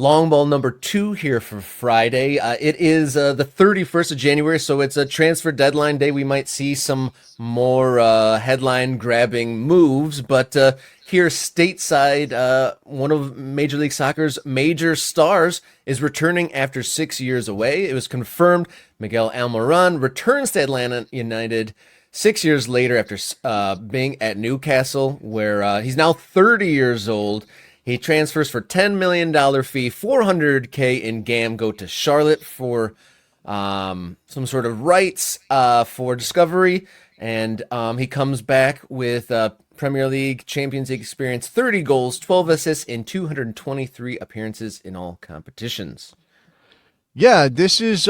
Long ball number 2 here for Friday. It is the 31st of January, so it's a transfer deadline day. We might see some more headline grabbing moves, but here stateside, one of Major League Soccer's major stars is returning after 6 years away. It was confirmed Miguel Almiron returns to Atlanta United 6 years later after being at Newcastle, where he's now 30 years old. He transfers for $10 million fee, $400K in GAM, go to Charlotte for some sort of rights for Discovery, and he comes back with Premier League, Champions League experience, 30 goals, 12 assists in 223 appearances in all competitions. Yeah, this is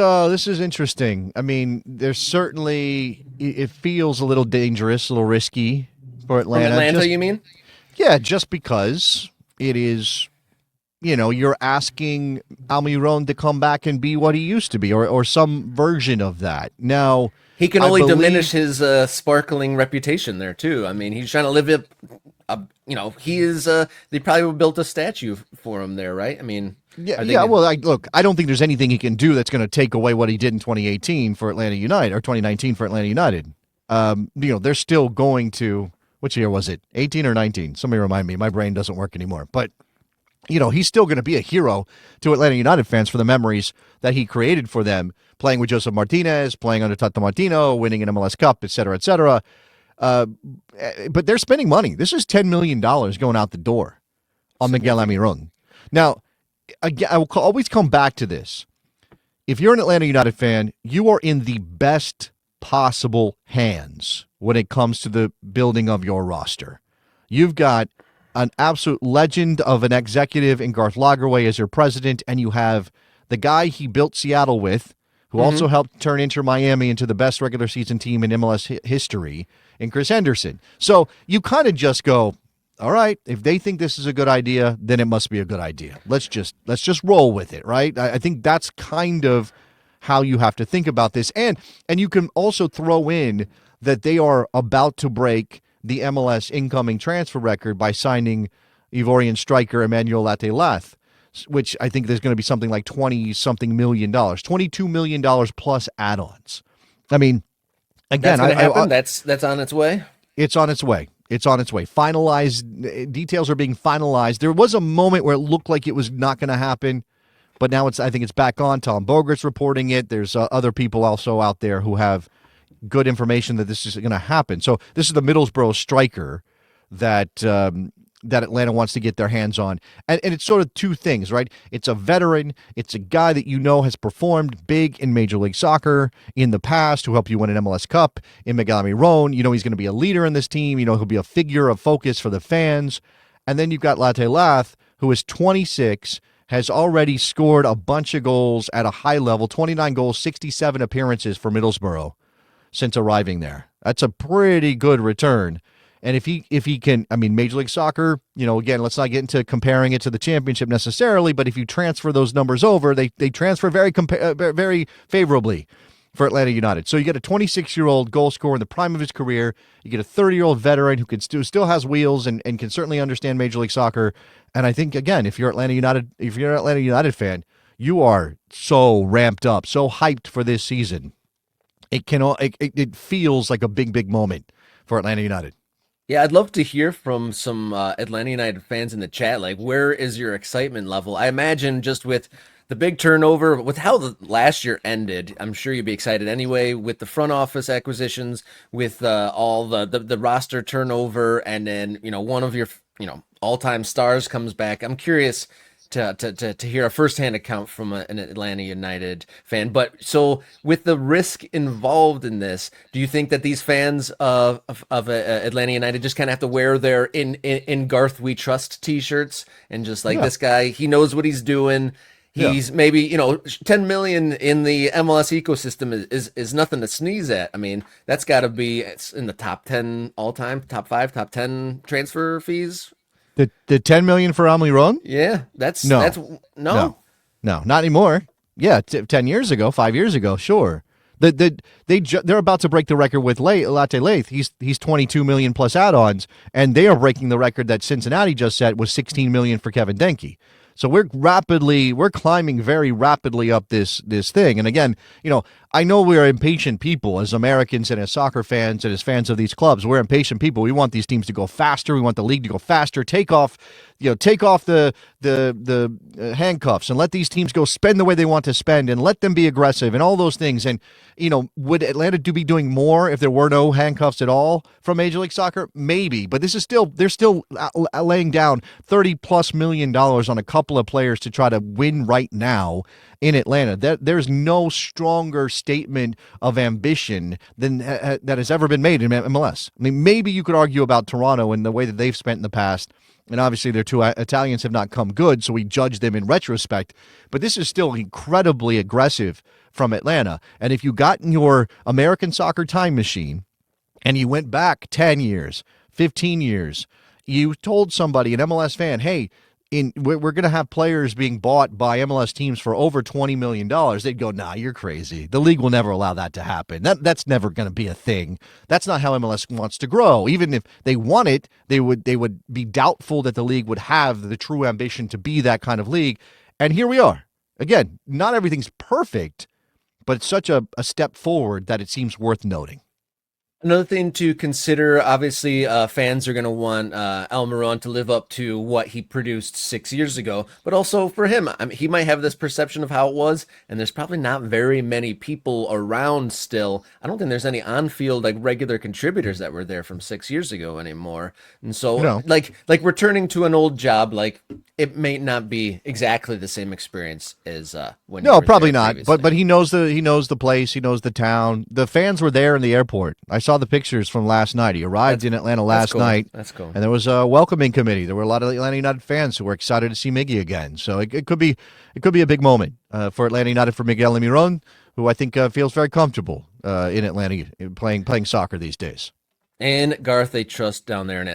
interesting. I mean, there's certainly it feels a little dangerous, a little risky for Atlanta. From Atlanta, you mean? Yeah, just because it is, you're asking Almiron to come back and be what he used to be, or some version of that. Now, he can only diminish his sparkling reputation there too. I mean, he's trying to live it. He is. They probably built a statue for him there, right? I mean, yeah. Well, I don't think there's anything he can do that's going to take away what he did in 2018 for Atlanta United or 2019 for Atlanta United. They're still going to. Which year was it? 18 or 19? Somebody remind me. My brain doesn't work anymore. But, he's still going to be a hero to Atlanta United fans for the memories that he created for them, playing with Joseph Martinez, playing under Tata Martino, winning an MLS Cup, et cetera, et cetera. But they're spending money. This is $10 million going out the door on Miguel Almiron. Now, again, I will always come back to this. If you're an Atlanta United fan, you are in the best possible hands when it comes to the building of your roster. You've got an absolute legend of an executive in Garth Lagerwey as your president, and you have the guy he built Seattle with, who also helped turn Inter Miami into the best regular season team in MLS history, in Chris Henderson. So you kind of just go, all right, if they think this is a good idea, then it must be a good idea. Let's just roll with it, right? I think that's kind of how you have to think about this. And you can also throw in that they are about to break the MLS incoming transfer record by signing Ivorian striker Emmanuel Latelath, which I think there's going to be something like $20-something million, $22 million plus add-ons. I mean, again, that's going to happen. That's on its way. It's on its way. It's on its way. Finalized details are being finalized. There was a moment where it looked like it was not going to happen. But now I think it's back on. Tom Bogert's reporting it. There's other people also out there who have good information that this is going to happen. So this is the Middlesbrough striker that Atlanta wants to get their hands on. And it's sort of two things, right? It's a veteran. It's a guy that has performed big in Major League Soccer in the past, who helped you win an MLS Cup. In Miguel Almiron, he's going to be a leader in this team. He'll be a figure of focus for the fans. And then you've got Latelath, who is 26, has already scored a bunch of goals at a high level, 29 goals, 67 appearances for Middlesbrough since arriving there. That's a pretty good return. And if he can, I mean, Major League Soccer, again, let's not get into comparing it to the championship necessarily, but if you transfer those numbers over, they transfer very favorably for Atlanta United. So you get a 26-year-old goal scorer in the prime of his career. You get a 30-year-old veteran who can still has wheels and can certainly understand Major League Soccer. And I think, again, if you're an Atlanta United fan, you are so ramped up, so hyped for this season. It feels like a big moment for Atlanta United. Yeah, I'd love to hear from some Atlanta United fans in the chat. Like, where is your excitement level? I imagine just with the big turnover, with how the last year ended, I'm sure you'd be excited anyway with the front office acquisitions, with all the roster turnover, and then one of your all-time stars comes back. I'm curious to hear a firsthand account from an Atlanta United fan. But so with the risk involved in this, do you think that these fans of Atlanta United just kind of have to wear their in Garth We Trust t-shirts and just like, this guy, he knows what he's doing. He's maybe, 10 million in the MLS ecosystem is nothing to sneeze at. I mean, that's got to be in the top 10 all time, top 5, top 10 transfer fees. The 10 million for Almiron? Yeah, that's no, not anymore. Yeah, 10 years ago, 5 years ago, sure. They're about to break the record with Latte Lath. He's 22 million plus add-ons, and they are breaking the record that Cincinnati just set was 16 million for Kevin Denke. So we're climbing very rapidly up this thing. And again, I know we're impatient people as Americans and as soccer fans and as fans of these clubs. We're impatient people. We want these teams to go faster. We want the league to go faster. Take off the handcuffs and let these teams go spend the way they want to spend and let them be aggressive and all those things. And would Atlanta be doing more if there were no handcuffs at all from Major League Soccer? Maybe, but they're still laying down $30+ million on a couple of players to try to win right now in Atlanta. There's no stronger statement of ambition than that has ever been made in MLS. I mean, maybe you could argue about Toronto and the way that they've spent in the past. And obviously, their two Italians have not come good, so we judge them in retrospect. But this is still incredibly aggressive from Atlanta. And if you got in your American soccer time machine and you went back 10 years, 15 years, you told somebody, an MLS fan, hey, we're going to have players being bought by MLS teams for over $20 million. They'd go, nah, you're crazy. The league will never allow that to happen. That's never going to be a thing. That's not how MLS wants to grow. Even if they want it, they would be doubtful that the league would have the true ambition to be that kind of league. And here we are. Again, not everything's perfect, but it's such a step forward that it seems worth noting. Another thing to consider, obviously, fans are going to want Almirón to live up to what he produced 6 years ago, but also for him, I mean, he might have this perception of how it was, and there's probably not very many people around still. I don't think there's any on-field regular contributors that were there from 6 years ago anymore, and so like returning to an old job, it may not be exactly the same experience as when. No, probably not. But he knows the place, he knows the town. The fans were there in the airport. I saw the pictures from last night. He arrived in Atlanta last night. That's cool. And there was a welcoming committee. There were a lot of Atlanta United fans who were excited to see Miggy again. So it could be a big moment for Atlanta United, for Miguel Almiron, who I think feels very comfortable in Atlanta playing soccer these days. And Garth, they trust down there in